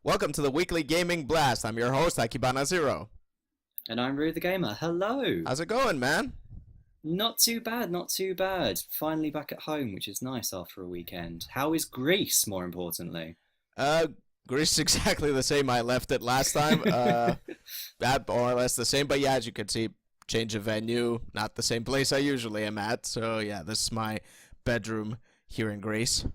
Welcome to the Weekly Gaming Blast. I'm your host, AkibanaZero. And I'm Rue the Gamer. Hello. How's it going, man? Not too bad, not too bad. Finally back at home, which is nice after a weekend. How is Greece, more importantly? Uh, Greece is exactly the same. I left it last time. That more or less the same. But yeah, as you can see, change of venue, not the same place I usually am at. So yeah, this is my bedroom here in Greece.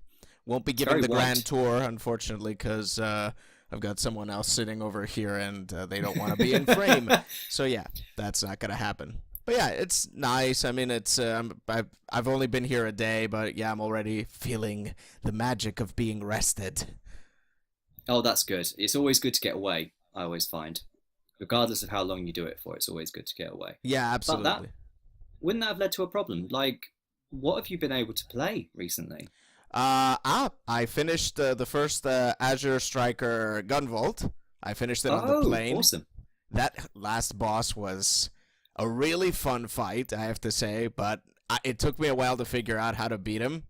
Won't be giving the grand tour, unfortunately, because I've got someone else sitting over here and they don't want to be in frame. So yeah, that's not gonna happen. But yeah, it's nice. I mean, it's I've only been here a day, but yeah, I'm already feeling the magic of being rested. Oh, that's good. It's always good to get away, I always find. Regardless of how long you do it for, it's always good to get away. Yeah, But absolutely. wouldn't that have led to a problem? Like, what have you been able to play recently? I finished the first Azure Striker Gunvolt. I finished it on the Oh, plane. awesome. That last boss was a really fun fight, I have to say, but it took me a while to figure out how to beat him.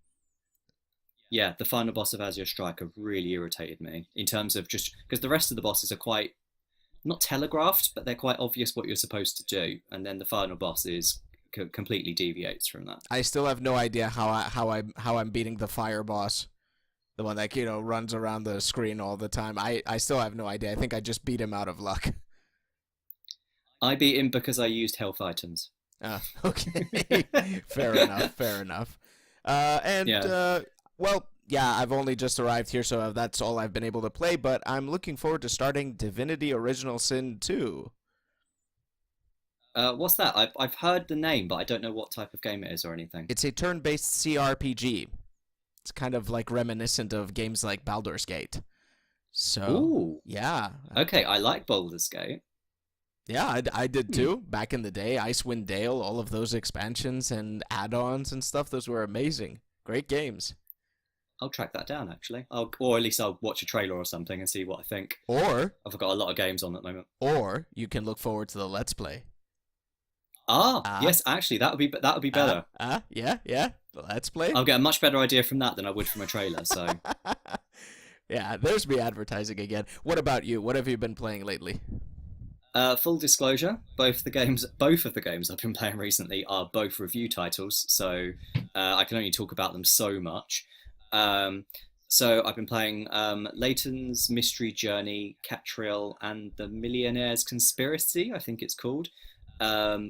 Yeah, the final boss of Azure Striker really irritated me in terms of just because the rest of the bosses are quite not telegraphed, but they're quite obvious what you're supposed to do, and then the final boss is completely deviates from that. I still have no idea how I'm beating the fire boss, the one that runs around the screen all the time. I still have no idea. I think I just beat him out of luck. I beat him because I used health items. Okay, fair enough. Fair enough. And Yeah. well, yeah, I've only just arrived here, so that's all I've been able to play. But I'm looking forward to starting Divinity: Original Sin 2. What's that? I've heard the name, but I don't know what type of game it is or anything. It's a turn-based CRPG. It's kind of like reminiscent of games like Baldur's Gate. So, Ooh. yeah. Okay, I like Baldur's Gate. Yeah, I did Hmm. too. Back in the day, Icewind Dale, all of those expansions and add-ons and stuff, those were amazing. Great games. I'll track that down actually. Or at least I'll watch a trailer or something and see what I think. Or I've got a lot of games on at the moment. or you can look forward to the Let's Play. Ah, Yes, actually, that would be better. yeah. The Let's Play. I'll get a much better idea from that than I would from a trailer. So, Yeah, there's me advertising again. What about you? What have you been playing lately? full disclosure, both of the games I've been playing recently are both review titles. So, I can only talk about them so much. Um, so I've been playing Layton's Mystery Journey, Catriel, and the Millionaire's Conspiracy, I think it's called,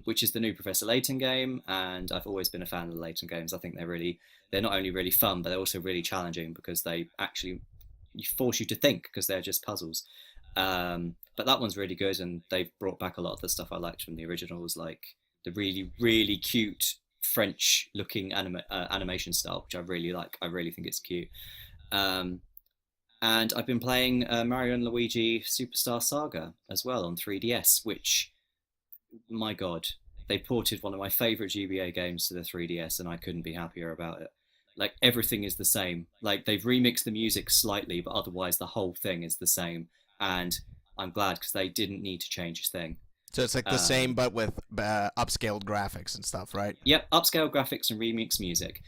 which is the new Professor Layton game. And I've always been a fan of the Layton games. I think they're not only really fun, but they're also really challenging because they actually force you to think because they're just puzzles. But that one's really good, and they've brought back a lot of the stuff I liked from the originals, like the really, really cute French-looking animation style, which I really like. I really think it's cute. Um, and I've been playing Mario and Luigi Superstar Saga as well on 3DS, which, my God, they ported one of my favorite GBA games to the 3DS, and I couldn't be happier about it. Like everything is the same. Like they've remixed the music slightly, but otherwise the whole thing is the same. And I'm glad because they didn't need to change a thing. So it's like the same, Um, but with upscaled graphics and stuff, right? Yep, upscale graphics and remix music.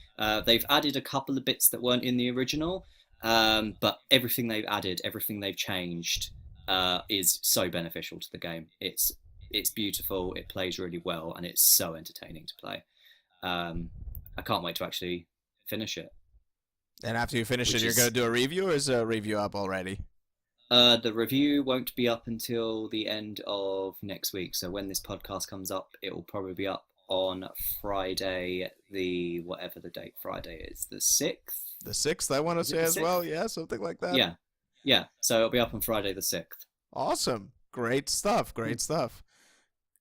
They've added a couple of bits that weren't in the original, but everything they've added, everything they've changed, is so beneficial to the game. It's beautiful, it plays really well, and it's so entertaining to play. Um, I can't wait to actually finish it. And after you finish it, Which you're gonna is do a review, or is a review up already? the review won't be up until the end of next week. So when this podcast comes up, it will probably be up on Friday, the whatever the date Friday is, the 6th. The 6th, I want to Is it say the as well. 6th? Yeah, something like that. Yeah, yeah. So it'll be up on Friday the 6th. Awesome. Great stuff. Mm. Great stuff.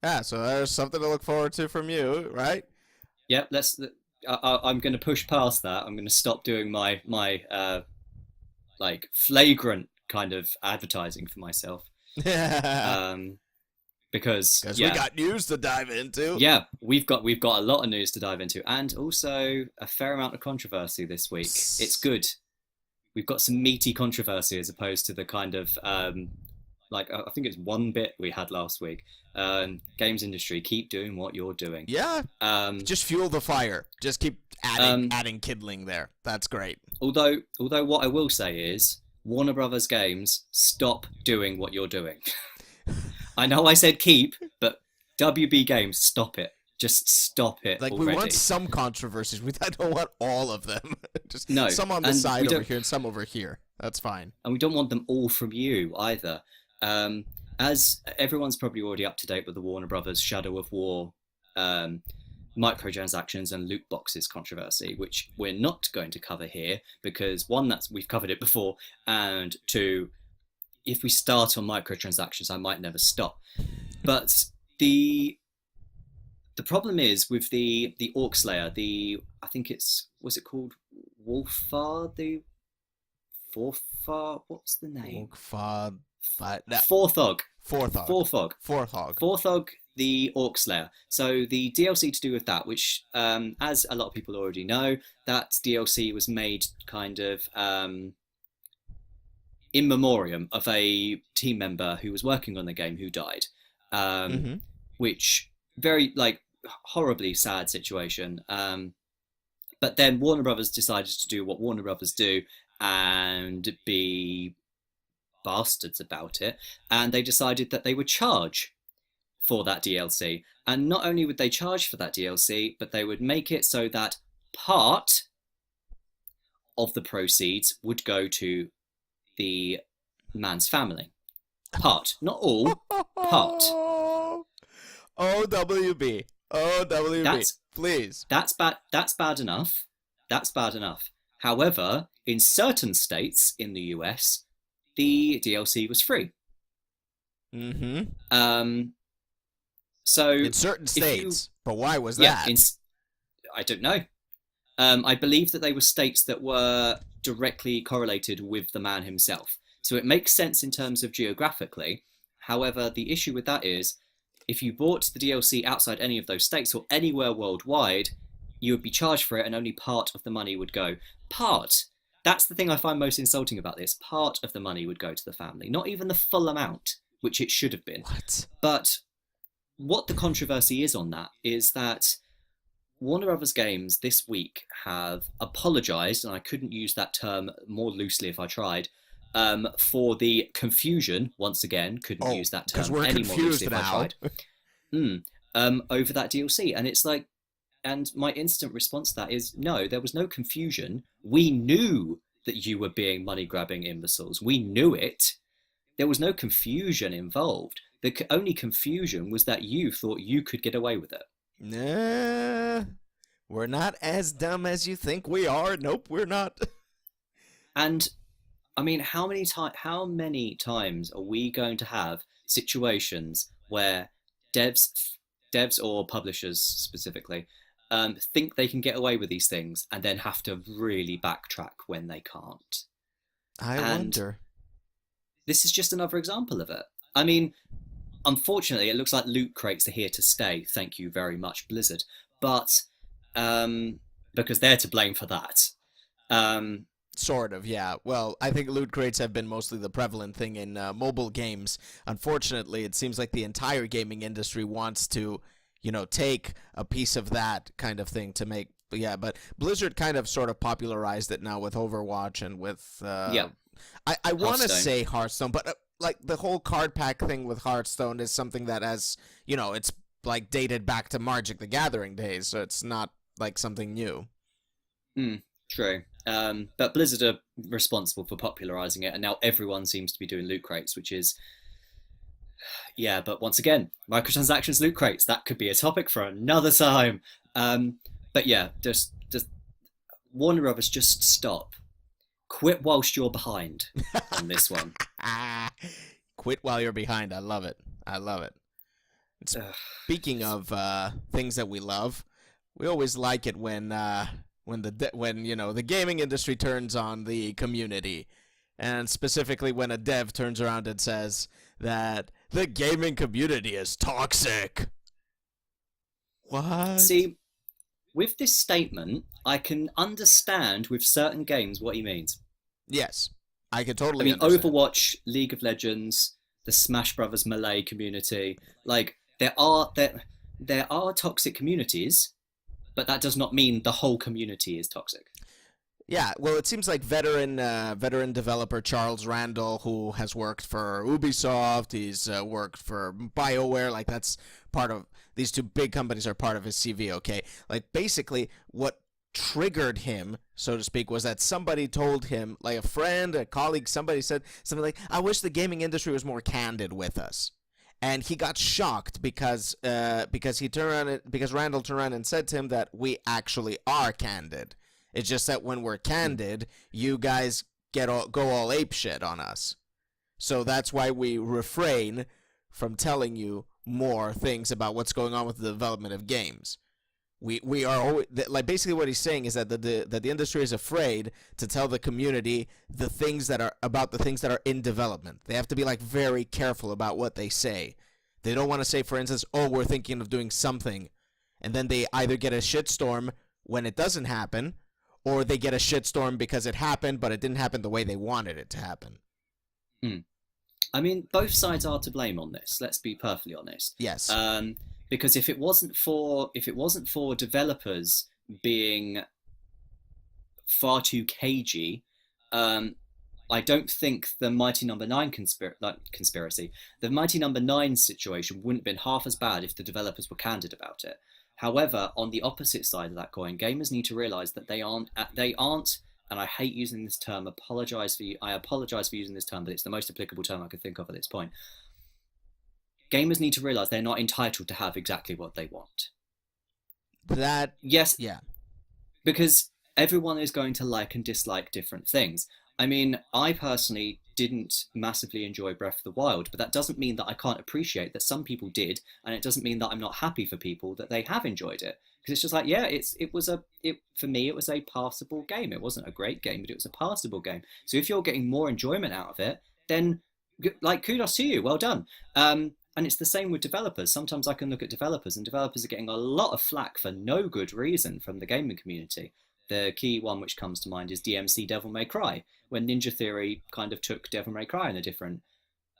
Yeah, so there's something to look forward to from you, right? Yeah, I'm going to push past that. I'm going to stop doing my like flagrant kind of advertising for myself. Because Um, because we yeah, got news to dive into. yeah, we've got a lot of news to dive into, and also a fair amount of controversy this week. It's Psst. good. We've got some meaty controversy as opposed to the kind of like I think it's one bit we had last week. Games industry, keep doing what you're doing. Yeah, Um, just fuel the fire. Just keep adding um, adding kindling there. That's great. although what I will say is Warner Brothers Games, stop doing what you're doing. I know I said keep, but WB Games, stop it. Just stop it Like, already. we want some controversies. We don't want all of them. Just No, some on the and side we over don't- here and some over here. That's fine. And we don't want them all from you either. As everyone's probably already up to date with the Warner Brothers Shadow of War microtransactions and loot boxes controversy, which we're not going to cover here because one, we've covered it before, and two, if we start on microtransactions, I might never stop. But the problem is with the Orc Slayer, I think was it called Wolfar, the Forfar? What's the name? Forthog. Forthog. Forthog. Forthog. Forthog. Forthog, the Orc Slayer. So the DLC to do with that, which, as a lot of people already know, that DLC was made kind of in memoriam of a team member who was working on the game who died, which very horribly sad situation. But then Warner Brothers decided to do what Warner Brothers do and be bastards about it, and they decided that they would charge for that DLC. And not only would they charge for that DLC, but they would make it so that part of the proceeds would go to the man's family. Part, not all, part. OWB. OWB. Please. That's bad enough. That's bad enough. However, in certain states in the US, the DLC was free. So in certain states, but why was that? I don't know. I believe that they were states that were directly correlated with the man himself. So it makes sense in terms of geographically. However, the issue with that is, if you bought the DLC outside any of those states or anywhere worldwide, you would be charged for it and only part of the money would go. Part. That's the thing I find most insulting about this. Part of the money would go to the family, not even the full amount, which it should have been. What? But what the controversy is on that is that Warner Brothers Games this week have apologised, and I couldn't use that term more loosely if I tried, for the confusion, once again, couldn't use that term any more loosely if I tried, over that DLC. And it's like, and my instant response to that is, no, there was no confusion. We knew that you were being money-grabbing imbeciles. We knew it. There was no confusion involved. The only confusion was that you thought you could get away with it. Nah, we're not as dumb as you think we are. Nope, we're not. And I mean, how many times are we going to have situations where devs or publishers specifically think they can get away with these things and then have to really backtrack when they can't? I wonder. This is just another example of it. I mean, unfortunately, it looks like loot crates are here to stay. Thank you very much, Blizzard. But because they're to blame for that. Sort of, yeah. Well, I think loot crates have been mostly the prevalent thing in mobile games. Unfortunately, it seems like the entire gaming industry wants to, take a piece of that kind of thing to make. But Blizzard kind of sort of popularized it now with Overwatch and with. I want to say Hearthstone, but like the whole card pack thing with Hearthstone is something that has, it's like dated back to Magic the Gathering days, so it's not like something new. True. But Blizzard are responsible for popularizing it, and now everyone seems to be doing loot crates, which is, but once again, microtransactions, loot crates, that could be a topic for another time. But yeah, just Warner Brothers, just stop. Quit whilst you're behind on this one. Quit while you're behind. I love it. I love it. Speaking of things that we love, we always like it when the gaming industry turns on the community, and specifically when a dev turns around and says that the gaming community is toxic. What? See, with this statement, I can understand with certain games what he means. Yes, I can totally understand. Overwatch, League of Legends, the Smash Brothers Melee community, like there are toxic communities, but that does not mean the whole community is toxic. Yeah, well, it seems like veteran developer Charles Randall, who has worked for Ubisoft, he's worked for BioWare, like that's part of these two big companies are part of his CV. Okay, like basically what triggered him, so to speak, was that somebody told him, like a friend, a colleague, somebody said something like, "I wish the gaming industry was more candid with us." And he got shocked because he turned around because Randall turned around and said to him that we actually are candid. It's just that when we're candid, you guys go all ape shit on us. So that's why we refrain from telling you more things about what's going on with the development of games. We are always, like, basically what he's saying is that the industry is afraid to tell the community the things that are in development. They have to be like very careful about what they say. They don't want to say, for instance, "Oh, we're thinking of doing something," and then they either get a shitstorm when it doesn't happen, or they get a shitstorm because it happened, but it didn't happen the way they wanted it to happen. I mean, both sides are to blame on this. Let's be perfectly honest. Yes. Because if it wasn't for developers being far too cagey, I don't think the Mighty Number Nine conspiracy, the Mighty Number Nine situation wouldn't have been half as bad if the developers were candid about it. However, on the opposite side of that coin, gamers need to realize that they aren't, and I hate using this term. I apologize for using this term, but it's the most applicable term I could think of at this point. Gamers need to realize they're not entitled to have exactly what they want. Yes, yeah. Because everyone is going to like and dislike different things. I mean, I personally didn't massively enjoy Breath of the Wild, but that doesn't mean that I can't appreciate that some people did, and it doesn't mean that I'm not happy for people that they have enjoyed it. Because it's just like, yeah, for me, it was a passable game. It wasn't a great game, but it was a passable game. So if you're getting more enjoyment out of it, then like kudos to you, well done. And it's the same with developers. Sometimes I can look at developers, and developers are getting a lot of flack for no good reason from the gaming community. The key one which comes to mind is DMC Devil May Cry, when Ninja Theory kind of took Devil May Cry in a different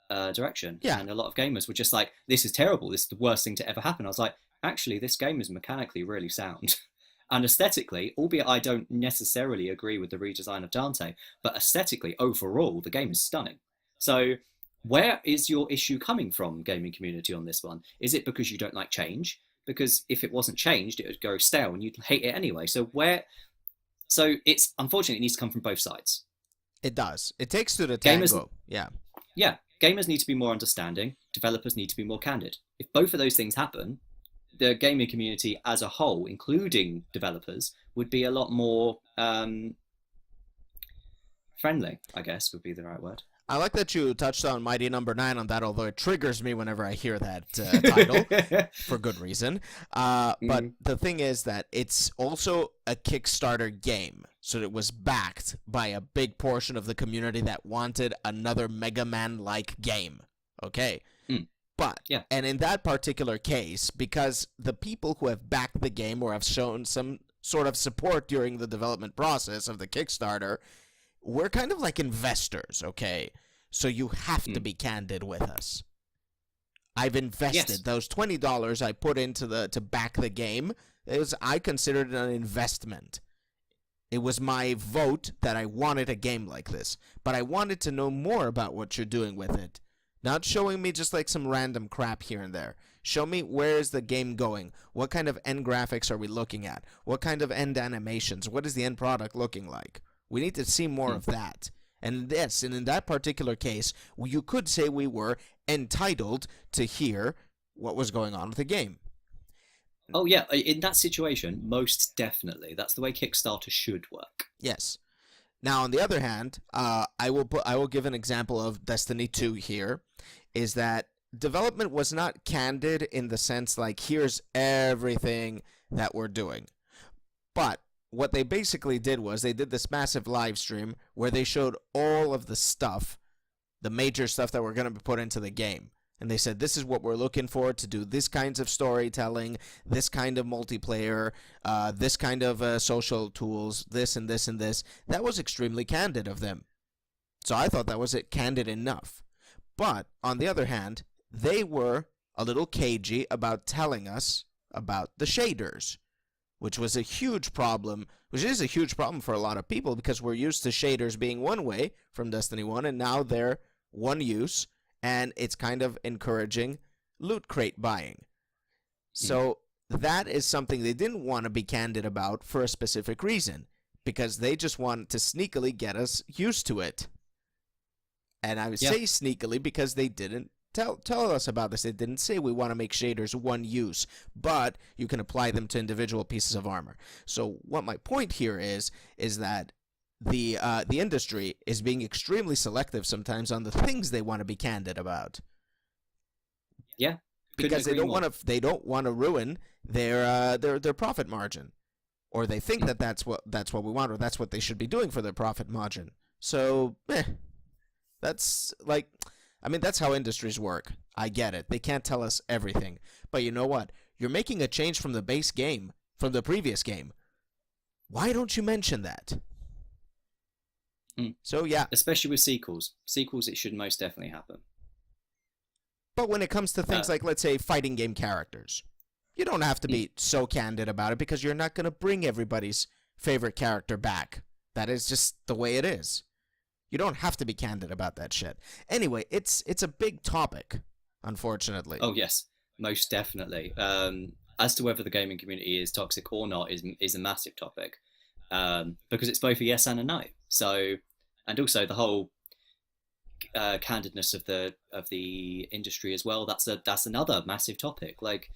direction. Yeah. And a lot of gamers were just like, "This is terrible. This is the worst thing to ever happen." I was like, actually, this game is mechanically really sound. And aesthetically, albeit I don't necessarily agree with the redesign of Dante, but aesthetically, overall, the game is stunning. So where is your issue coming from, gaming community, on this one? Is it because you don't like change? Because if it wasn't changed, it would go stale and you'd hate it anyway. So it's, unfortunately, it needs to come from both sides. It does. It takes two to tango. Yeah. Yeah. Gamers need to be more understanding. Developers need to be more candid. If both of those things happen, the gaming community as a whole, including developers, would be a lot more friendly, I guess would be the right word. I like that you touched on Mighty Number 9 on that, although it triggers me whenever I hear that title, for good reason. But the thing is that it's also a Kickstarter game, so it was backed by a big portion of the community that wanted another Mega Man-like game. Okay? But, yeah. And in that particular case, because the people who have backed the game or have shown some sort of support during the development process of the Kickstarter, we're kind of like investors, okay? So you have to be candid with us. I've invested those $20 I put into to back the game. I considered it an investment. It was my vote that I wanted a game like this, but I wanted to know more about what you're doing with it. Not showing me just like some random crap here and there. Show me where is the game going? What kind of end graphics are we looking at? What kind of end animations? What is the end product looking like? We need to see more of that. And in that particular case, you could say we were entitled to hear what was going on with the game. Oh yeah, in that situation, most definitely. That's the way Kickstarter should work. Yes. Now, on the other hand, I will give an example of Destiny 2 here, is that development was not candid in the sense like, here's everything that we're doing. But what they basically did was they did this massive live stream where they showed all of the stuff, the major stuff that were going to be put into the game. And they said, this is what we're looking for to do this kinds of storytelling, this kind of multiplayer, this kind of social tools, this and this and this. That was extremely candid of them. So I thought that was candid enough. But, on the other hand, they were a little cagey about telling us about the shaders. which was a huge problem, which is a huge problem for a lot of people because we're used to shaders being one way from Destiny 1, and now they're one use, and it's kind of encouraging loot crate buying. So that is something they didn't want to be candid about for a specific reason, because they just wanted to sneakily get us used to it. And I would say sneakily because they didn't tell us about this. They didn't say we want to make shaders one use, but you can apply them to individual pieces of armor. So what my point here is that the industry is being extremely selective sometimes on the things they want to be candid about. Yeah, because they don't want to ruin their profit margin, or they think that that's what we want, or that's what they should be doing for their profit margin. So, that's like, I mean, that's how industries work. I get it. They can't tell us everything. But you know what? You're making a change from the base game, from the previous game. Why don't you mention that? So, yeah. Especially with sequels. Sequels, it should most definitely happen. But when it comes to things like, let's say, fighting game characters, you don't have to be so candid about it because you're not going to bring everybody's favorite character back. That is just the way it is. You don't have to be candid about that shit. Anyway, it's a big topic, unfortunately. Oh, yes, most definitely. As to whether the gaming community is toxic or not is a massive topic, because it's both a yes and a no. So, and also the whole candidness of the industry as well. That's another massive topic. Like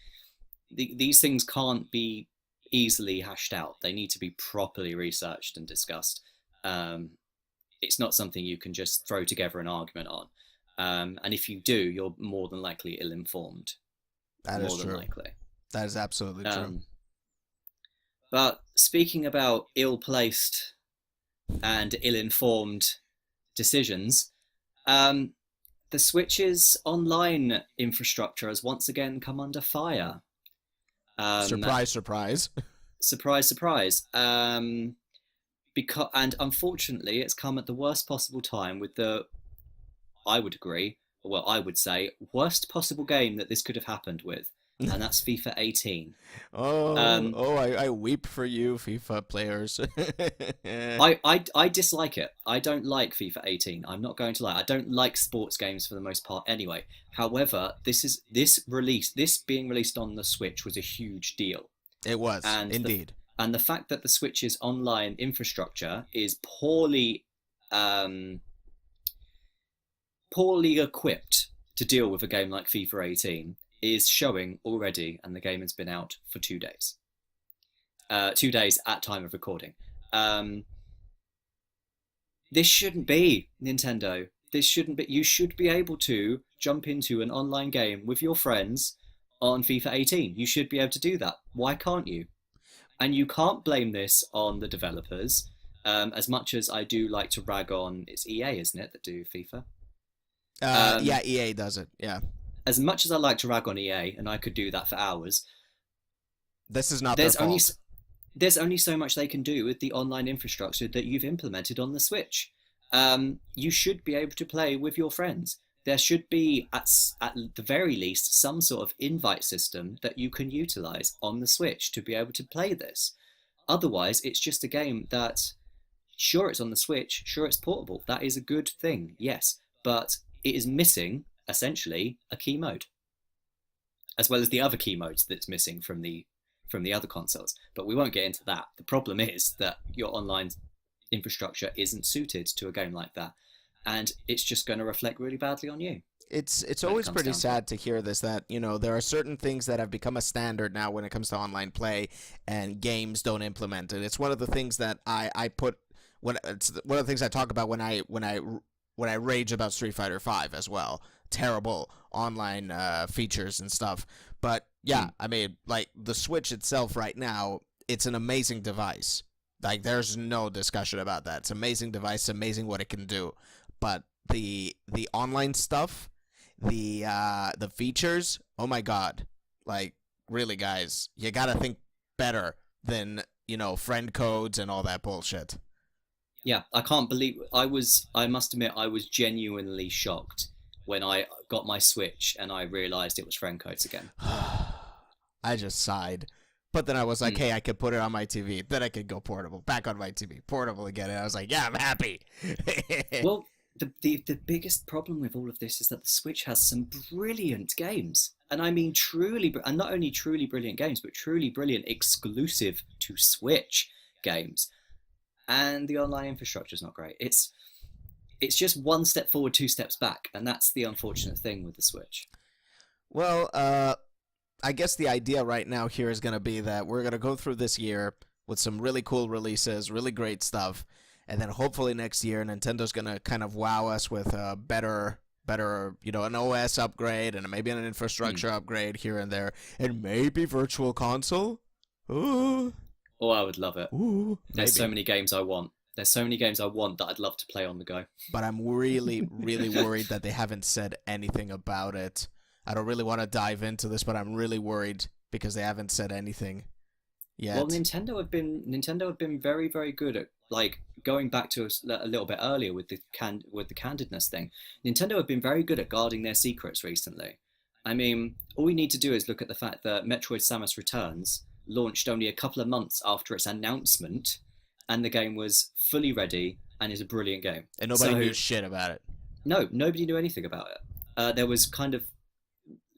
these things can't be easily hashed out. They need to be properly researched and discussed. It's not something you can just throw together an argument on. And if you do, you're more than likely ill-informed. That is true. That is absolutely true. But speaking about ill-placed and ill-informed decisions, the Switch's online infrastructure has once again come under fire. Surprise, surprise. Surprise, surprise. And unfortunately, it's come at the worst possible time with I would say, worst possible game that this could have happened with, and that's FIFA 18. I weep for you, FIFA players. I dislike it. I don't like FIFA 18. I'm not going to lie. I don't like sports games for the most part anyway. However, this being released on the Switch was a huge deal. It was, indeed. And the fact that the Switch's online infrastructure is poorly equipped to deal with a game like FIFA 18 is showing already, and the game has been out for 2 days. 2 days at time of recording. This shouldn't be, Nintendo. This shouldn't be. You should be able to jump into an online game with your friends on FIFA 18. You should be able to do that. Why can't you? And you can't blame this on the developers, as much as I do like to rag on, it's EA, isn't it, that do FIFA? Yeah, EA does it, yeah. As much as I like to rag on EA, and I could do that for hours, this is not their fault. There's only so much they can do with the online infrastructure that you've implemented on the Switch. You should be able to play with your friends. There should be, at the very least, some sort of invite system that you can utilize on the Switch to be able to play this. Otherwise, it's just a game that, sure, it's on the Switch, sure, it's portable. That is a good thing, yes. But it is missing, essentially, a key mode. As well as the other key modes that's missing from the other consoles. But we won't get into that. The problem is that your online infrastructure isn't suited to a game like that. And it's just going to reflect really badly on you. It's always pretty sad to hear this, that, you know, there are certain things that have become a standard now when it comes to online play, and games don't implement it. It's one of the things that I put it's one of the things I talk about when I rage about Street Fighter V as well. Terrible online features and stuff. But yeah, I mean, like, the Switch itself right now, it's an amazing device. Like, there's no discussion about that. It's an amazing device, amazing what it can do. But the online stuff, the features, oh my god. Like, really, guys, you gotta think better than, you know, friend codes and all that bullshit. Yeah, I can't believe I must admit I was genuinely shocked when I got my Switch and I realized it was friend codes again. I just sighed. But then I was like, Mm. hey, I could put it on my TV. Then I could go portable, back on my TV, portable again. And I was like, yeah, I'm happy. Well, the biggest problem with all of this is that the Switch has some brilliant games. And I mean truly, and not only truly brilliant games, but truly brilliant exclusive to Switch games. And the online infrastructure is not great. It's just one step forward, two steps back, and that's the unfortunate thing with the Switch. Well, I guess the idea right now here is going to be that we're going to go through this year with some really cool releases, really great stuff, and then hopefully next year Nintendo's going to kind of wow us with a better, an OS upgrade and maybe an infrastructure upgrade here and there, and maybe virtual console. Ooh. Oh, I would love it. Ooh, There's so many games I want. There's so many games I want that I'd love to play on the go. But I'm really, really worried that they haven't said anything about it. I don't really want to dive into this, but I'm really worried because they haven't said anything yet. Well, Nintendo have been very, very good at, like, going back to a little bit earlier with the candidness thing. Nintendo have been very good at guarding their secrets recently. I mean, all we need to do is look at the fact that Metroid: Samus Returns launched only a couple of months after its announcement, and the game was fully ready and is a brilliant game. And nobody knew shit about it. No, nobody knew anything about it. There was kind of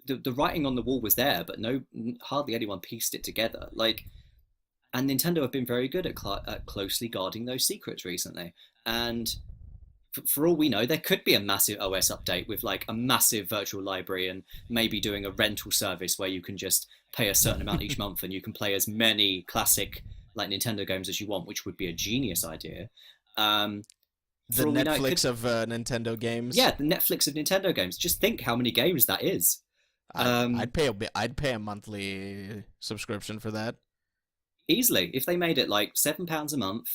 the writing on the wall was there, but hardly anyone pieced it together. And Nintendo have been very good at closely guarding those secrets recently. And for all we know, there could be a massive OS update with like a massive virtual library and maybe doing a rental service where you can just pay a certain amount each month and you can play as many classic like Nintendo games as you want, which would be a genius idea. The Netflix of Nintendo games. Yeah, the Netflix of Nintendo games. Just think how many games that is. I'd pay a monthly subscription for that. Easily, if they made it like £7 a month,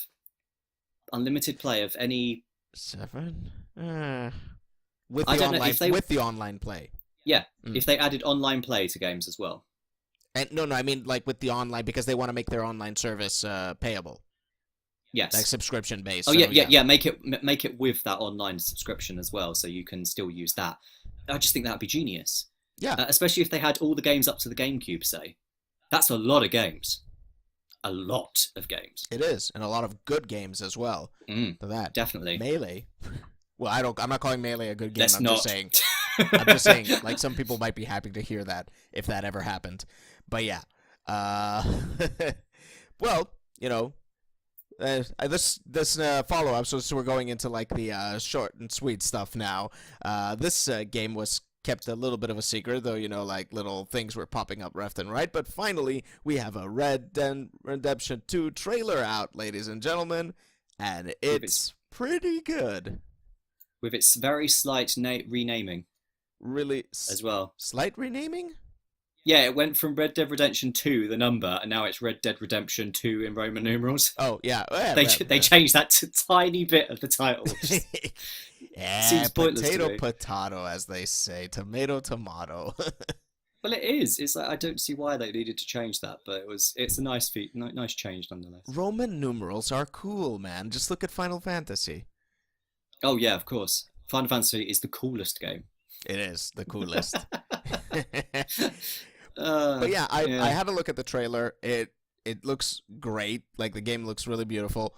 unlimited play of any. With the online play. Yeah, if they added online play to games as well. And no, I mean like with the online, because they want to make their online service payable. Yes, like subscription based. Oh, so, yeah. Make it with that online subscription as well, so you can still use that. I just think that would be genius. Yeah, especially if they had all the games up to the GameCube. Say, that's a lot of games. A lot of games. It is, and a lot of good games as well. For that, definitely. Melee. Well, I'm not calling Melee a good game. I'm just saying, like some people might be happy to hear that if that ever happened. But yeah, well, this follow up. So we're going into like the short and sweet stuff now. This game was kept a little bit of a secret, though, like little things were popping up left and right. But finally, we have a Red Dead Redemption 2 trailer out, ladies and gentlemen, and it's pretty good. With its very slight renaming. Really? As well. Slight renaming? Yeah, it went from Red Dead Redemption 2, the number, and now it's Red Dead Redemption 2 in Roman numerals. Oh, yeah. They changed that to tiny bit of the title. Yeah, seems pointless potato, as they say. Tomato. Well, it is. It's like I don't see why they needed to change that, but it's a nice nice change nonetheless. Roman numerals are cool, man. Just look at Final Fantasy. Oh yeah, of course. Final Fantasy is the coolest game. It is the coolest. But yeah, I had a look at the trailer. It looks great. Like, the game looks really beautiful.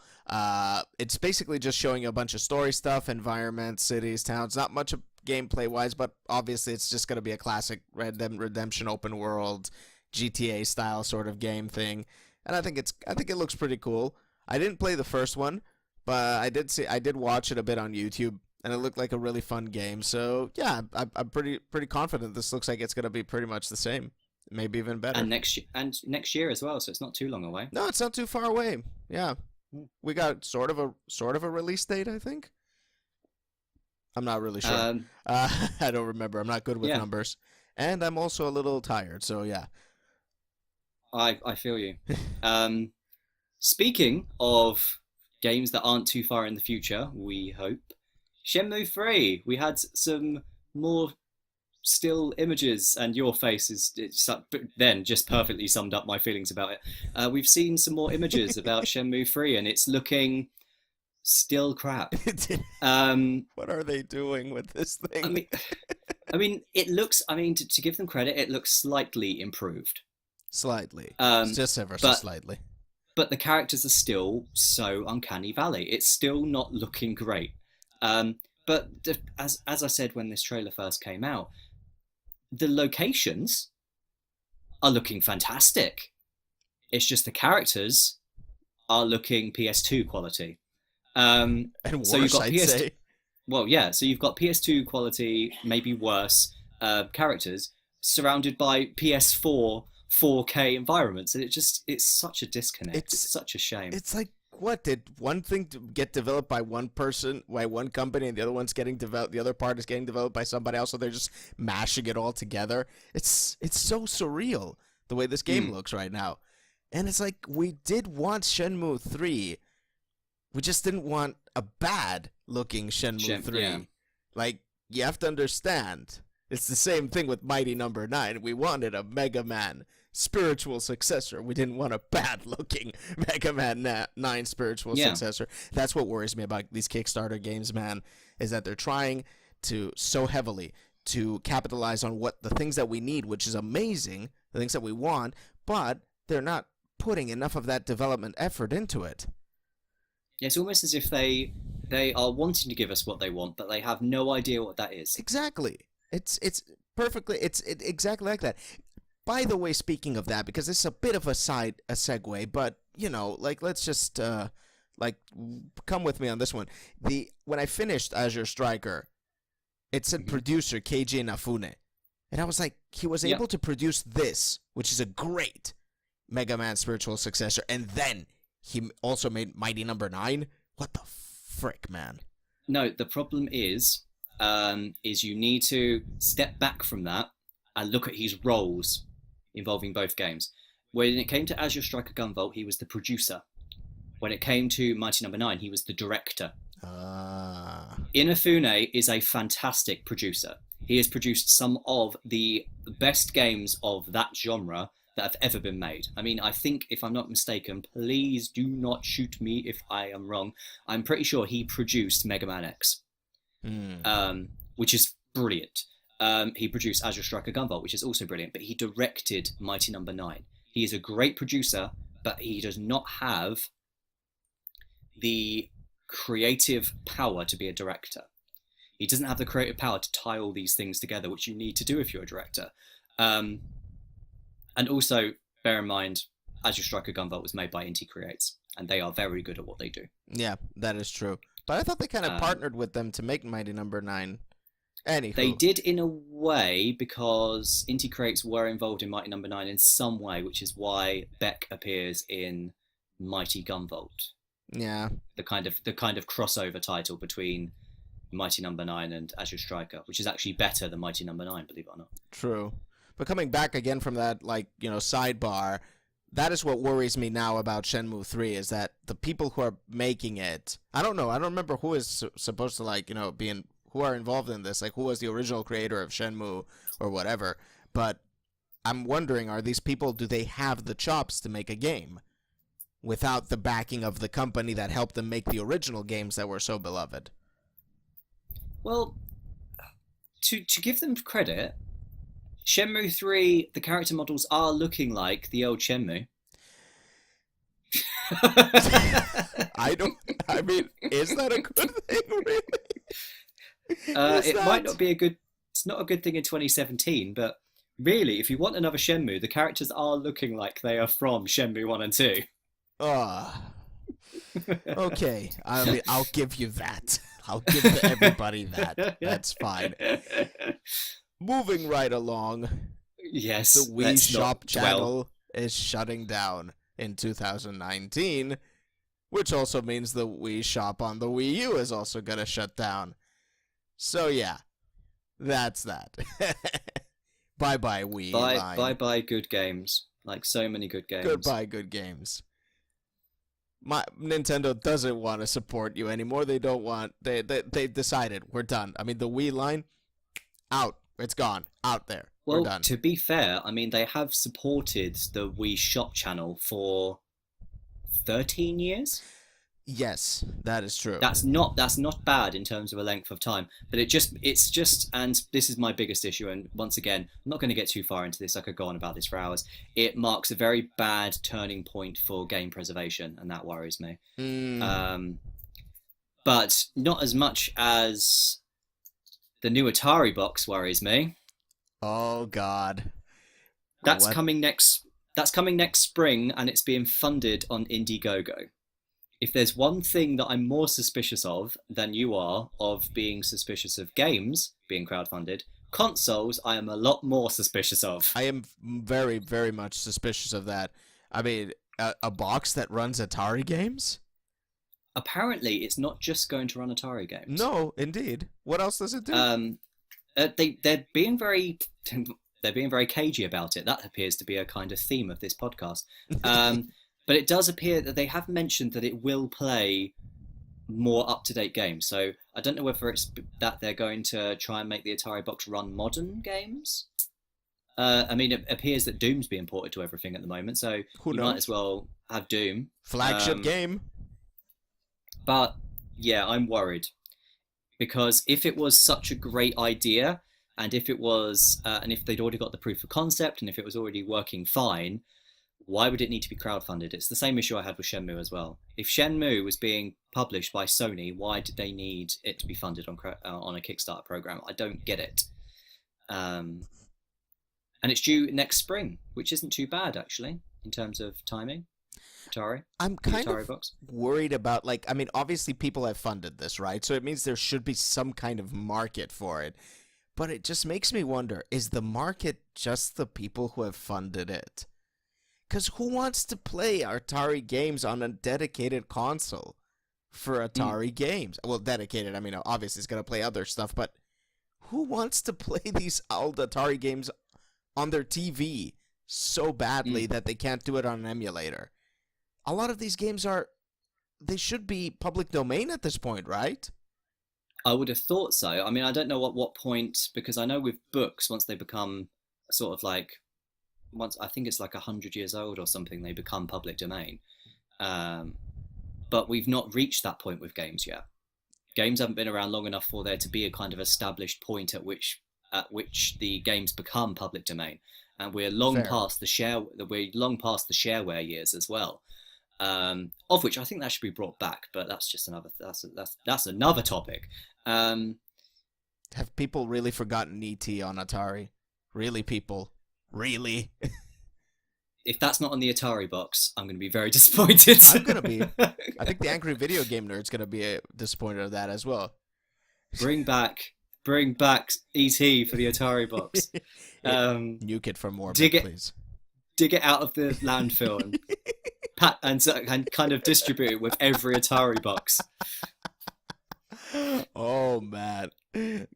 It's basically just showing you a bunch of story stuff, environments, cities, towns. Not much gameplay wise, but obviously it's just gonna be a classic Red Dead Redemption open world GTA style sort of game thing. And I think it looks pretty cool. I didn't play the first one, but I did watch it a bit on YouTube, and it looked like a really fun game. So yeah, I'm pretty confident this looks like it's gonna be pretty much the same. Maybe even better. And next year as well, so it's not too long away. No, it's not too far away. Yeah. We got sort of a release date, I think. I'm not really sure. I don't remember. I'm not good with numbers. And I'm also a little tired, so yeah. I feel you. Speaking of games that aren't too far in the future, we hope. Shenmue 3. We had some more still images, and your face then just perfectly summed up my feelings about it. We've seen some more images about Shenmue 3, and it's looking still crap. What are they doing with this thing? I mean, it looks. I mean, to give them credit, it looks slightly improved. Slightly. Um, Just ever so but slightly. but the characters are still so uncanny valley. It's still not looking great. Um, but as I said when this trailer first came out, the locations are looking fantastic. It's just the characters are looking PS2 quality. And So you've worse, got I'd PS2. say. Well, yeah. So you've got PS2 quality, maybe worse, characters surrounded by PS4 4K environments, and it's such a disconnect. It's It's such a shame. it's like, what did one thing get developed by one person, by one company, and the other one's getting developed, the other part is getting developed by somebody else, so they're just mashing it all together. It's so surreal the way this game looks right now. And it's like, we did want Shenmue 3. We just didn't want a bad looking Shenmue 3. Yeah. Like, you have to understand. It's the same thing with Mighty Number 9. We wanted a Mega Man spiritual successor. We didn't want a bad looking Mega Man 9 spiritual successor. That's what worries me about these Kickstarter games, man, is that they're trying to so heavily to capitalize on what the things that we need, which is amazing, the things that we want, but they're not putting enough of that development effort into it. It's almost as if they are wanting to give us what they want, but they have no idea what that is. Exactly. It's perfectly exactly like that. By the way, speaking of that, because this is a bit of a segue, but you know, like, let's just like, come with me on this one. When I finished Azure Striker, it said producer Keiji Inafune, and I was like, he was able to produce this, which is a great Mega Man spiritual successor, and then he also made Mighty Number 9. What the frick, man? No, the problem is you need to step back from that and look at his roles involving both games. When it came to Azure Striker Gunvolt, he was the producer. When it came to Mighty Number 9, he was the director. Inafune is a fantastic producer. He has produced some of the best games of that genre that have ever been made. I mean, I think, if I'm not mistaken, please do not shoot me if I am wrong, I'm pretty sure he produced Mega Man X, which is brilliant. He produced Azure Striker Gunvolt, which is also brilliant, but he directed Mighty Number 9. He is a great producer, but he does not have the creative power to be a director. He doesn't have the creative power to tie all these things together, which you need to do if you're a director. And also, bear in mind, Azure Striker Gunvolt was made by Inti Creates, and they are very good at what they do. Yeah, that is true. But I thought they kind of partnered with them to make Mighty Number 9. Anywho. They did in a way, because Inti Creates were involved in Mighty Number 9 in some way, which is why Beck appears in Mighty Gunvolt. Yeah. The kind of crossover title between Mighty Number 9 and Azure Striker, which is actually better than Mighty Number 9, believe it or not. True. But coming back again from that, like, you know, sidebar, that is what worries me now about Shenmue 3, is that the people who are making it, I don't know, I don't remember who is supposed to, like, you know, who are involved in this, like, who was the original creator of Shenmue or whatever, but I'm wondering, are these people, do they have the chops to make a game without the backing of the company that helped them make the original games that were so beloved? Well, to give them credit, Shenmue 3, the character models are looking like the old Shenmue. I mean, is that a good thing, really? Might not be a good, it's not a good thing in 2017, but really, if you want another Shenmue, the characters are looking like they are from Shenmue 1 and 2. Okay, I mean, I'll give you that. I'll give everybody that. That's fine. Moving right along. Yes, the Wii Shop channel is shutting down in 2019, which also means the Wii Shop on the Wii U is also going to shut down. So yeah, that's that. Bye-bye, Wii line. Bye-bye good games. Like, so many good games. Goodbye, good games. Nintendo doesn't want to support you anymore. They don't want... They decided. We're done. I mean, the Wii line, out. It's gone. Out there. Well, we're done. To be fair, I mean, they have supported the Wii Shop channel for 13 years? Yes, that is true. That's not bad in terms of a length of time, but it's just, and this is my biggest issue. And once again, I'm not going to get too far into this. I could go on about this for hours. It marks a very bad turning point for game preservation, and that worries me. Mm. Um, but not as much as the new Atari box worries me. Oh God. That's What? coming next. That's coming next spring, and it's being funded on Indiegogo. If there's one thing that I'm more suspicious of than you are of being suspicious of games being crowdfunded, consoles I am a lot more suspicious of. I am very, very much suspicious of that. I mean, a box that runs Atari games? Apparently, it's not just going to run Atari games. No, indeed. What else does it do? They're being very they're being very cagey about it. That appears to be a kind of theme of this podcast. But it does appear that they have mentioned that it will play more up-to-date games. So I don't know whether it's that they're going to try and make the Atari box run modern games. I mean, it appears that Doom's being ported to everything at the moment, so Who you knows? might as well have Doom. Flagship game. But yeah, I'm worried because if it was such a great idea, and if it was, and if they'd already got the proof of concept, and if it was already working fine, why would it need to be crowdfunded? It's the same issue I had with Shenmue as well. If Shenmue was being published by Sony, why did they need it to be funded on a Kickstarter program? I don't get it. And it's due next spring, which isn't too bad actually in terms of timing. Atari. I'm The kind Atari of box. worried about, like, I mean, obviously people have funded this, right? So it means there should be some kind of market for it. But it just makes me wonder, is the market just the people who have funded it? Because who wants to play Atari games on a dedicated console for Atari games? Well, dedicated, I mean, obviously it's going to play other stuff, but who wants to play these old Atari games on their TV so badly that they can't do it on an emulator? A lot of these games they should be public domain at this point, right? I would have thought so. I mean, I don't know at what point, because I know with books, once they become sort of like, once I think it's like 100 years old or something, they become public domain. But we've not reached that point with games yet. Games haven't been around long enough for there to be a kind of established point at which the games become public domain, and we're long Fair. past the shareware years as well. Of which I think that should be brought back, but that's just that's another topic. Have people really forgotten E.T. on Atari? Really, people? Really? If that's not on the Atari box, I'm going to be very disappointed. I'm going to be. I think the angry video game nerd's going to be disappointed of that as well. Bring back ET for the Atari box. Nuke it from orbit, please. Dig it out of the landfill and kind of distribute it with every Atari box. Oh man,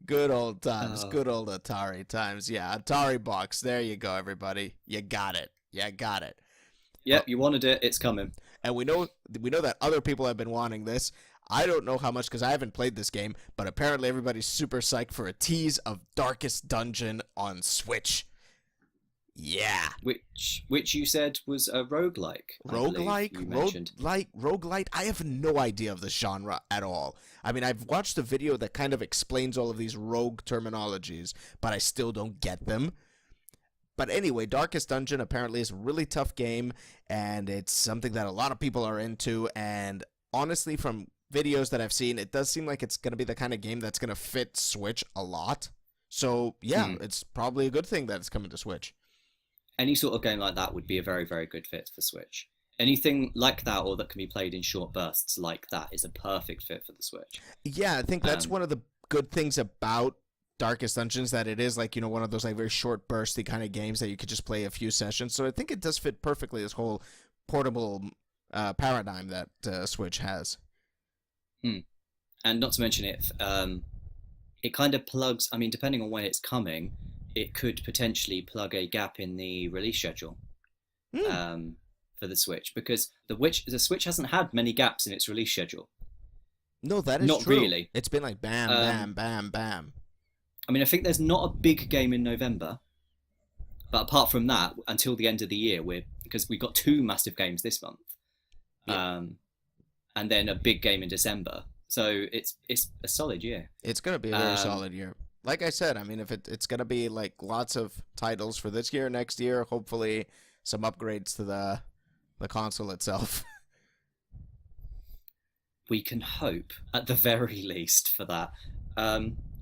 good old times, good old Atari times. Yeah, Atari box. There you go, everybody. You got it. Yep, you wanted it. It's coming. And we know that other people have been wanting this. I don't know how much because I haven't played this game, but apparently everybody's super psyched for a tease of Darkest Dungeon on Switch. Yeah. Which you said was a roguelike. Roguelite. I have no idea of the genre at all. I mean, I've watched a video that kind of explains all of these rogue terminologies, but I still don't get them. But anyway, Darkest Dungeon apparently is a really tough game, and it's something that a lot of people are into, and honestly, from videos that I've seen, it does seem like it's going to be the kind of game that's going to fit Switch a lot. So, yeah, it's probably a good thing that it's coming to Switch. Any sort of game like that would be a very, very good fit for Switch. Anything like that or that can be played in short bursts like that is a perfect fit for the Switch. Yeah, I think that's one of the good things about Darkest Dungeons, that it is like, you know, one of those like very short bursty kind of games that you could just play a few sessions. So I think it does fit perfectly this whole portable paradigm that Switch has. And not to mention it kind of plugs, I mean, depending on when it's coming, it could potentially plug a gap in the release schedule for the Switch, because the Switch hasn't had many gaps in its release schedule. No, that is not true. Really. It's been like bam, bam, bam, bam. I mean, I think there's not a big game in November, but apart from that, until the end of the year, because we've got two massive games this month. Yeah. and then a big game in December. So it's a solid year. It's gonna be a very solid year. Like I said, I mean, if it's gonna be like lots of titles for this year, next year, hopefully some upgrades to the console itself. We can hope at the very least for that.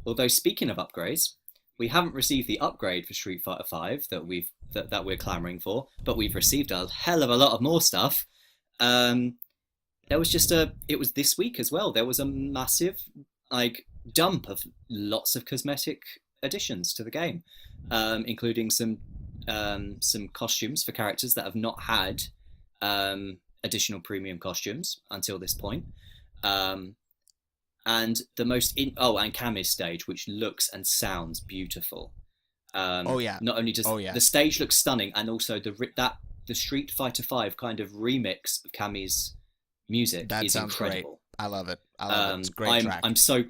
Although speaking of upgrades, we haven't received the upgrade for Street Fighter V that we're clamoring for, but we've received a hell of a lot of more stuff. There was it was this week as well. There was a massive dump of lots of cosmetic additions to the game, including some costumes for characters that have not had additional premium costumes until this point. And the most and Kami's stage, which looks and sounds beautiful. Not only does the stage look stunning, and also the Street Fighter V kind of remix of Kami's music is incredible. Great. I love it. It's a great track. I'm so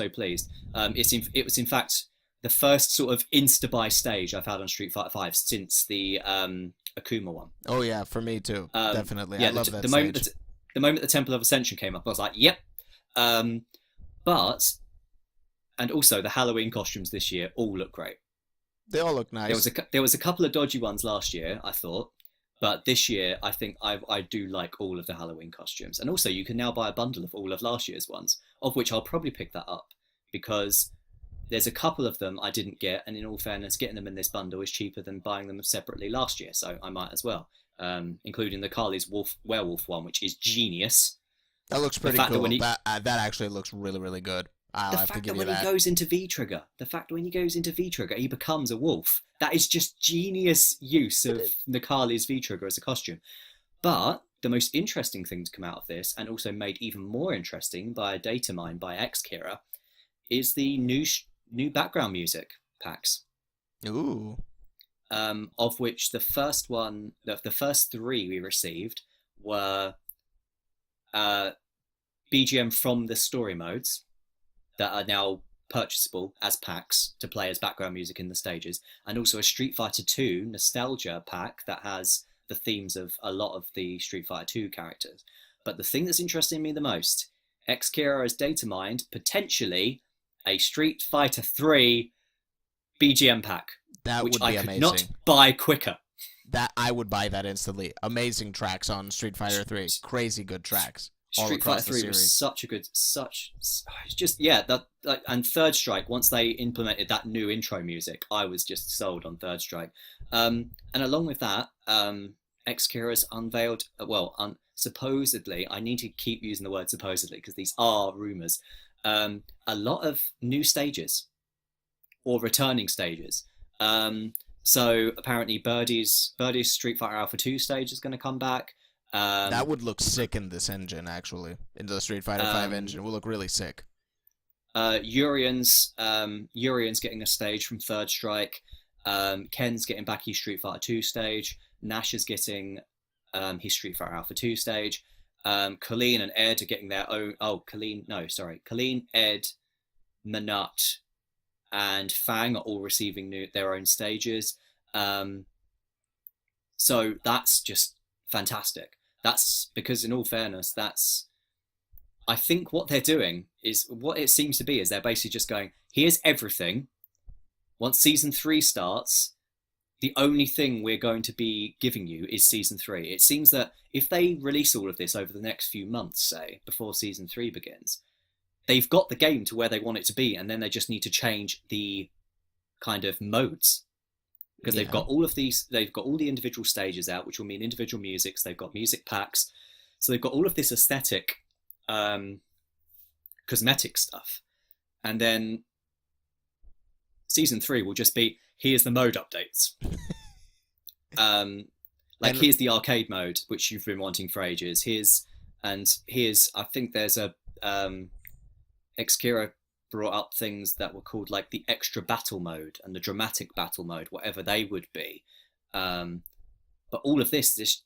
pleased. It was in fact the first sort of insta-buy stage I've had on Street Fighter V since the Akuma one. Oh yeah, for me too. Definitely. I love that stage. The moment the Temple of Ascension came up, I was like, yep. And also the Halloween costumes this year all look great. They all look nice. There was a couple of dodgy ones last year, I thought, but this year I think I do like all of the Halloween costumes. And also you can now buy a bundle of all of last year's ones, of which I'll probably pick that up because there's a couple of them I didn't get, and in all fairness, getting them in this bundle is cheaper than buying them separately last year, so I might as well. Including the Carly's werewolf one, which is genius. That looks pretty cool. That actually looks really, really good. I'll have to give you that. The fact that when he goes into V-Trigger, he becomes a wolf. That is just genius use of Nakali's V-Trigger as a costume. But the most interesting thing to come out of this, and also made even more interesting by a data mine by Xkira, is the new background music packs. Ooh. Of which the first three we received were BGM from the story modes that are now purchasable as packs to play as background music in the stages, and also a Street Fighter 2 nostalgia pack that has the themes of a lot of the Street Fighter 2 characters. But the thing that's interesting me the most, Xkira has data mined potentially a Street Fighter 3 BGM pack. That which would be I could amazing. not buy quicker. That I would buy that instantly. Amazing tracks on Street Fighter 3. Crazy good tracks. Street Fighter 3 was such a good, it's just, and Third Strike, once they implemented that new intro music, I was just sold on Third Strike. And along with that, Xkira's unveiled, supposedly, I need to keep using the word supposedly because these are rumours, a lot of new stages or returning stages. So apparently Birdie's Street Fighter Alpha 2 stage is going to come back. That would look sick in this engine, actually. In the Street Fighter 5 engine. It would look really sick. Urian's getting a stage from Third Strike. Ken's getting back his Street Fighter 2 stage. Nash is getting his Street Fighter Alpha 2 stage. Colleen and Ed are getting their own... Colleen, Ed, Manut, and Fang are all receiving their own stages. So that's just fantastic. That's because, in all fairness, I think what they're doing is, what it seems to be is they're basically just going, here's everything. Once season 3 starts, the only thing we're going to be giving you is season 3. It seems that if they release all of this over the next few months, say, before season 3 begins, they've got the game to where they want it to be, and then they just need to change the kind of modes. Because they've got all the individual stages out, which will mean individual musics. They've got music packs. So they've got all of this aesthetic, cosmetic stuff. And then season 3 will just be, here's the mode updates. Here's the arcade mode, which you've been wanting for ages. Here's, I think there's a, Xkira brought up things that were called like the extra battle mode and the dramatic battle mode, whatever they would be. But all of this is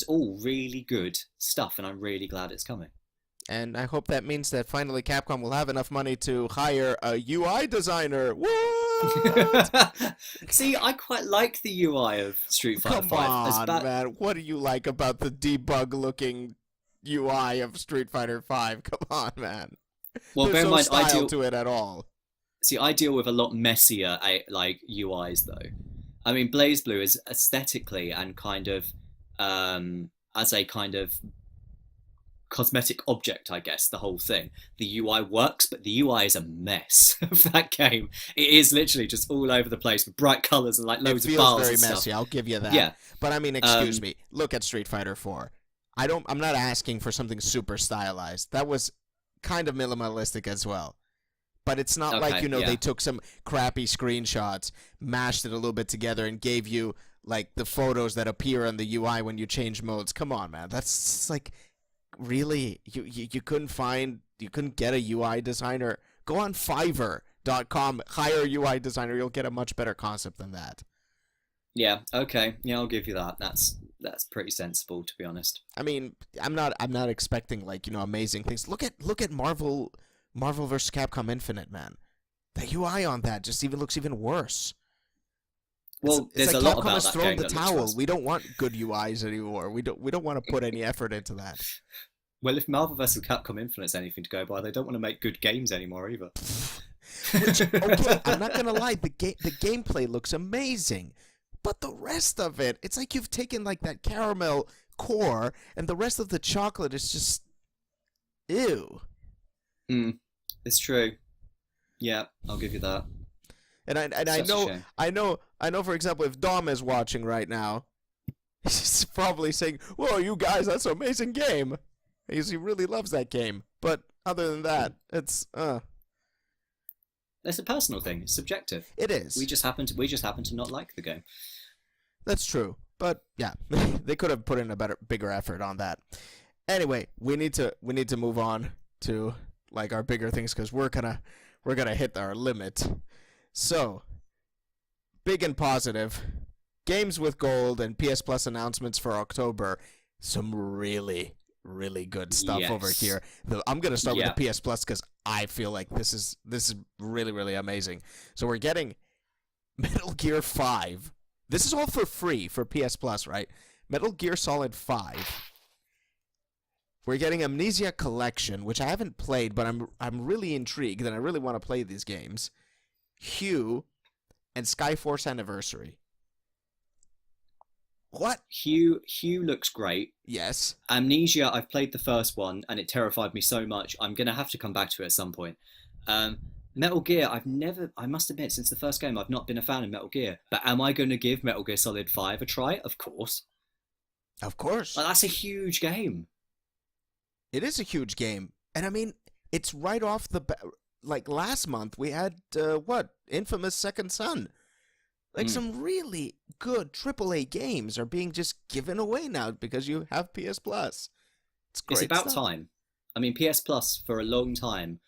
all really good stuff, and I'm really glad it's coming. And I hope that means that finally Capcom will have enough money to hire a UI designer. What? What? See, I quite like the UI of Street Fighter Come 5. on, man. What do you like about the debug-looking UI of Street Fighter 5? Come on, man. Well, There's bear in no mind, style to it at all. I deal with a lot messier like UIs though. I mean, BlazBlue is aesthetically and kind of as a kind of cosmetic object, I guess, the whole thing. The UI works, but the UI is a mess of that game. It is literally just all over the place with bright colours and like loads of bars It feels very and messy, stuff. I'll give you that. Yeah. But I mean, excuse me. Look at Street Fighter 4. I'm not asking for something super stylized. That was kind of minimalistic as well. But it's not like, they took some crappy screenshots, mashed it a little bit together, and gave you, like, the photos that appear on the UI when you change modes. Come on, man. That's, like, really? You couldn't get a UI designer? Go on Fiverr.com, hire a UI designer. You'll get a much better concept than that. Yeah, okay. Yeah, I'll give you that. That's pretty sensible, to be honest. I mean, I'm not expecting, like, amazing things. Look at Marvel vs. Capcom Infinite, man. The UI on that just looks even worse. Well, it's there's like a lot Capcom about has that thrown game the that looks towel. worse. We don't want good UIs anymore. We don't want to put any effort into that. Well, if Marvel vs. Capcom Infinite's anything to go by, they don't want to make good games anymore either. Okay, I'm not gonna lie. The gameplay looks amazing, but the rest of it, it's like you've taken like that caramel core, and the rest of the chocolate is just ew. It's true. Yeah, I'll give you that. And I know. For example, if Dom is watching right now, he's probably saying, "Whoa, you guys, that's an amazing game." He really loves that game. But other than that, it's It's a personal thing. It's subjective. It is. We just happen to not like the game. That's true. But yeah, they could have put in a bigger effort on that. Anyway, we need to move on to like our bigger things because we're gonna hit our limit. So, big and positive, games with gold and PS Plus announcements for October. Some really good stuff over here. I'm gonna start with the PS Plus because I feel like this is really amazing. So we're getting Metal Gear 5. This is all for free for PS Plus, right? Metal Gear Solid 5. We're getting Amnesia Collection, which I haven't played, but I'm really intrigued and I really want to play these games. Hue and Skyforce Anniversary. What? Hue looks great. Yes. Amnesia, I've played the first one and it terrified me so much. I'm gonna have to come back to it at some point. Metal Gear, I must admit, since the first game, I've not been a fan of Metal Gear. But am I going to give Metal Gear Solid 5 a try? Of course. Of course. Like, that's a huge game. It is a huge game. And I mean, it's right off the like last month we had Infamous Second Son. Like some really good AAA games are being just given away now because you have PS Plus. It's great. It's about time. I mean, PS Plus for a long time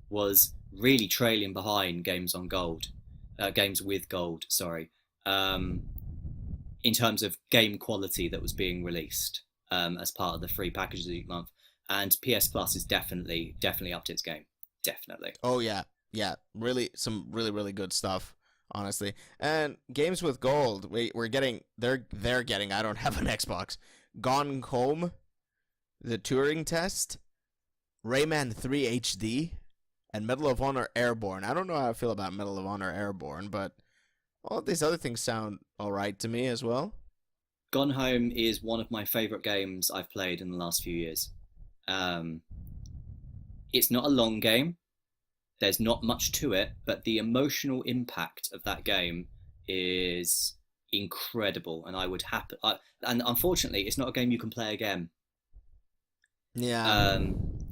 was really trailing behind games on gold, games with gold. Sorry, in terms of game quality that was being released as part of the free packages each month. And PS Plus is definitely upped its game. Definitely. Oh yeah. Really, some really good stuff. Honestly, and games with gold, we're getting. They're getting. I don't have an Xbox. Gone Home, the Turing Test, Rayman 3 HD, and Medal of Honor Airborne. I don't know how I feel about Medal of Honor Airborne, but all these other things sound all right to me as well. Gone Home is one of my favorite games I've played in the last few years. It's not a long game. There's not much to it, but the emotional impact of that game is incredible, and I would happy. And unfortunately, it's not a game you can play again. Yeah.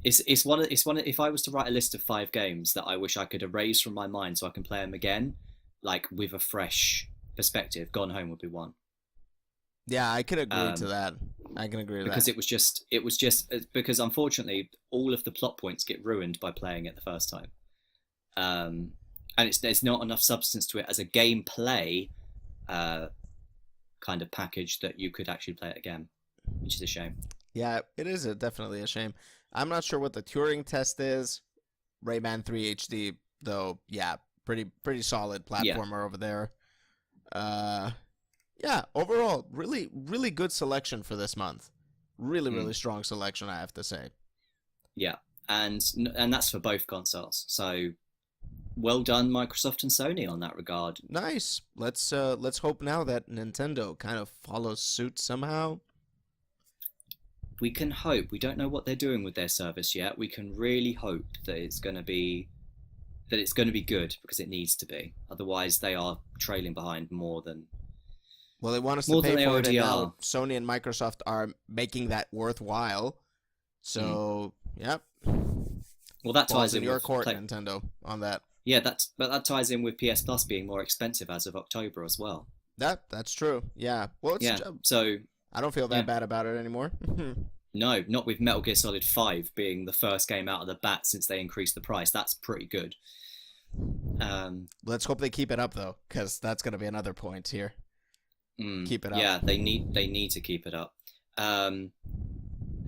It's one. If I was to write a list of 5 games that I wish I could erase from my mind so I can play them again, like with a fresh perspective, Gone Home would be one. Yeah, I can agree to that. I can agree to that because it was just because unfortunately all of the plot points get ruined by playing it the first time. And there's not enough substance to it as a gameplay kind of package that you could actually play it again, which is a shame. Yeah, it is definitely a shame. I'm not sure what the Turing Test is. Rayman 3 HD, though, yeah, Pretty solid Yeah. platformer over there. Yeah, overall, really good selection for this month. Really strong selection, I have to say. Yeah, and that's for both consoles. So well done, Microsoft and Sony, on that regard. Nice. Let's hope now that Nintendo kind of follows suit somehow. We can hope. We don't know what they're doing with their service yet. We can really hope that it's going to be good, because it needs to be. Otherwise, they are trailing behind more than. Well, they want us More to than pay they for it, and already now are. Sony and Microsoft are making that worthwhile. So, yep. Well, that Balls ties in in your with court, Nintendo, on that. Yeah, but that ties in with PS Plus being more expensive as of October as well. That's true. Yeah. Well, Yeah. So I don't feel that yeah. bad about it anymore. No, not with Metal Gear Solid 5 being the first game out of the bat since they increased the price. That's pretty good. Let's hope they keep it up, though, because that's going to be another point here. Keep it up. Yeah, they need to keep it up.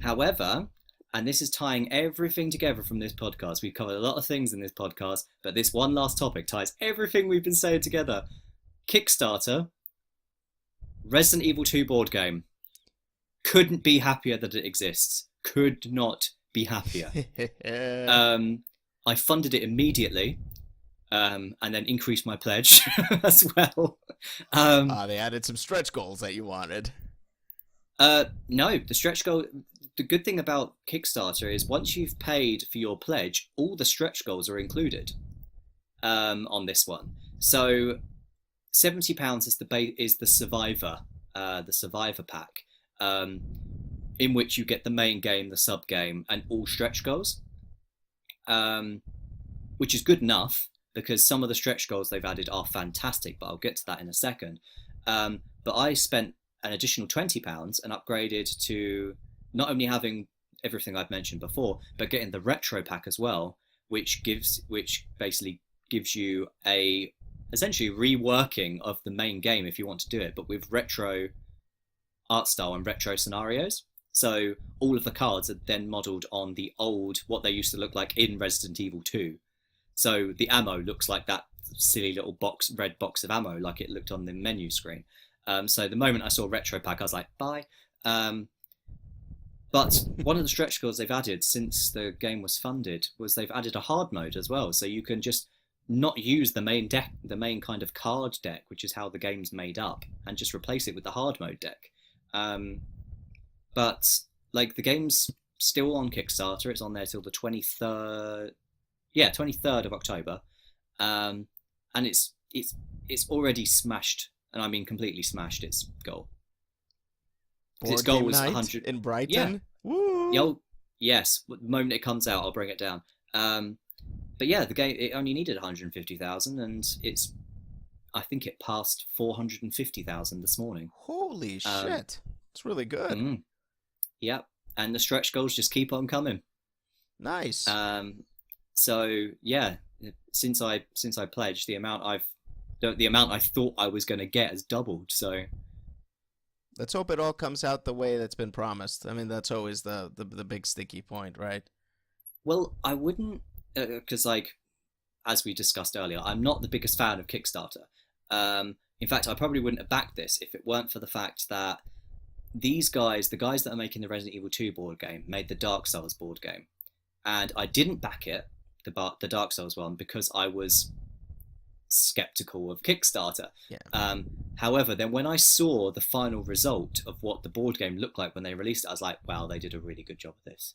However, and this is tying everything together from this podcast. We've covered a lot of things in this podcast, but this one last topic ties everything we've been saying together. Kickstarter, Resident Evil 2 board game. Couldn't be happier that it exists. Could not be happier. I funded it immediately, and then increased my pledge as well. They added some stretch goals that you wanted. No, the stretch goal. The good thing about Kickstarter is once you've paid for your pledge, all the stretch goals are included on this one. So £70 is the Survivor pack, in which you get the main game, the sub game, and all stretch goals, which is good enough because some of the stretch goals they've added are fantastic. But I'll get to that in a second. But I spent an additional £20 and upgraded to not only having everything I've mentioned before, but getting the retro pack as well, which basically gives you a essentially reworking of the main game if you want to do it, but with retro art style and retro scenarios. So all of the cards are then modelled on the old, what they used to look like in Resident Evil 2. So the ammo looks like that silly little red box of ammo, like it looked on the menu screen. So the moment I saw retro pack, I was like, bye. But one of the stretch goals they've added since the game was funded was they've added a hard mode as well. So you can just not use the main deck, the main kind of card deck, which is how the game's made up, and just replace it with the hard mode deck. But like the game's still on Kickstarter. It's on there till the 23rd. Yeah, 23rd of October. And it's already smashed, and I mean completely smashed its goal. Board its goal game was night 100 in Brighton. Yeah. Woo! Yes, the moment it comes out, I'll bring it down. But yeah, the game, it only needed 150,000, and I think it passed 450,000 this morning. Holy shit! It's really good. Yep, and the stretch goals just keep on coming. Nice. So yeah, since I pledged, the amount I thought I was going to get has doubled. So let's hope it all comes out the way that's been promised. I mean, that's always the big sticky point, right? Well, I wouldn't, because like as we discussed earlier, I'm not the biggest fan of Kickstarter. In fact, I probably wouldn't have backed this if it weren't for the fact that these guys, the guys that are making the Resident Evil 2 board game, made the Dark Souls board game, and I didn't back it, the Dark Souls one, because I was skeptical of Kickstarter. Yeah. However, then when I saw the final result of what the board game looked like when they released it, I was like, wow, they did a really good job of this.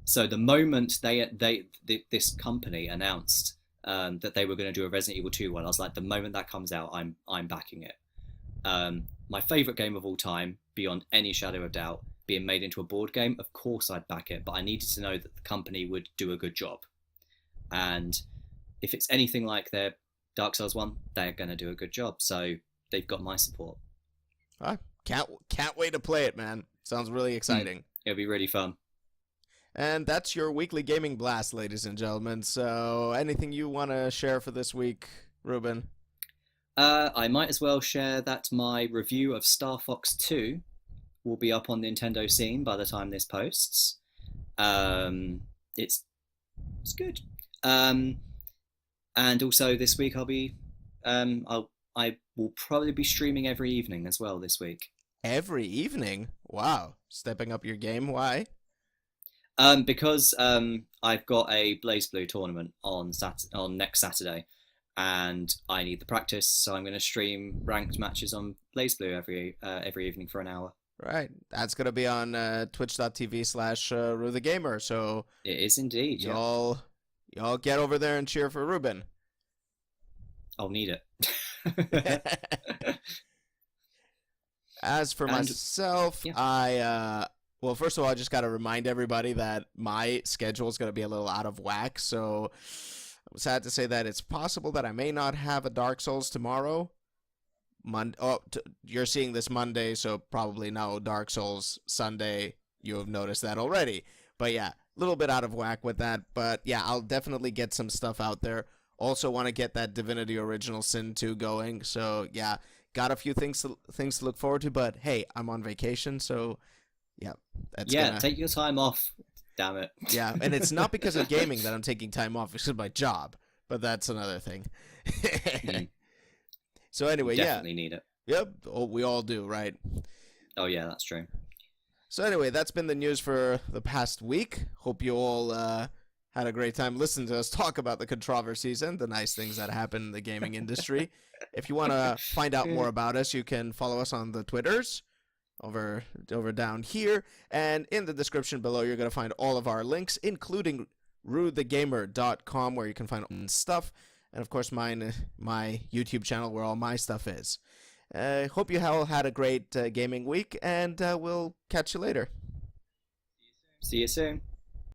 So the moment this company announced that they were going to do a Resident Evil 2 one, I was like, the moment that comes out, I'm backing it. My favourite game of all time, beyond any shadow of doubt, being made into a board game, of course I'd back it, but I needed to know that the company would do a good job. And if it's anything like their Dark Souls one, they're going to do a good job. So they've got my support. I can't wait to play it, man. Sounds really exciting. It'll be really fun. And that's your weekly gaming blast, ladies and gentlemen. So anything you want to share for this week, Ruben? I might as well share that my review of Star Fox 2 will be up on Nintendo Scene by the time this posts. It's good. And also this week I will probably be streaming every evening as well this week. Every evening? Wow. Stepping up your game. Why? Because I've got a Blaze Blue tournament on next Saturday, and I need the practice, so I'm going to stream ranked matches on Blaze Blue every evening for an hour. Right. That's going to be on twitch.tv/Rue the Gamer. So It is indeed. Yeah, y'all get over there and cheer for Ruben. I'll need it. As for myself, yeah. Well, first of all, I just got to remind everybody that my schedule is going to be a little out of whack. So I'm sad to say that it's possible that I may not have a Dark Souls tomorrow. You're seeing this Monday, so probably no Dark Souls Sunday. You have noticed that already. But yeah, a little bit out of whack with that. But yeah, I'll definitely get some stuff out there. Also want to get that Divinity Original Sin 2 going. So yeah, got a few things to look forward to. But hey, I'm on vacation, so yeah, take your time off. Damn it. Yeah, and it's not because of gaming that I'm taking time off. It's because of my job. But that's another thing. So anyway, definitely need it. Yep, we all do, right? Oh yeah, that's true. So anyway, that's been the news for the past week. Hope you all had a great time listening to us talk about the controversies and the nice things that happen in the gaming industry. If you want to find out more about us, you can follow us on the Twitters over down here, and in the description below you're going to find all of our links, including ruethegamer.com, where you can find stuff, and of course my YouTube channel where all my stuff is. Hope you all had a great gaming week, and we'll catch you later. See you soon.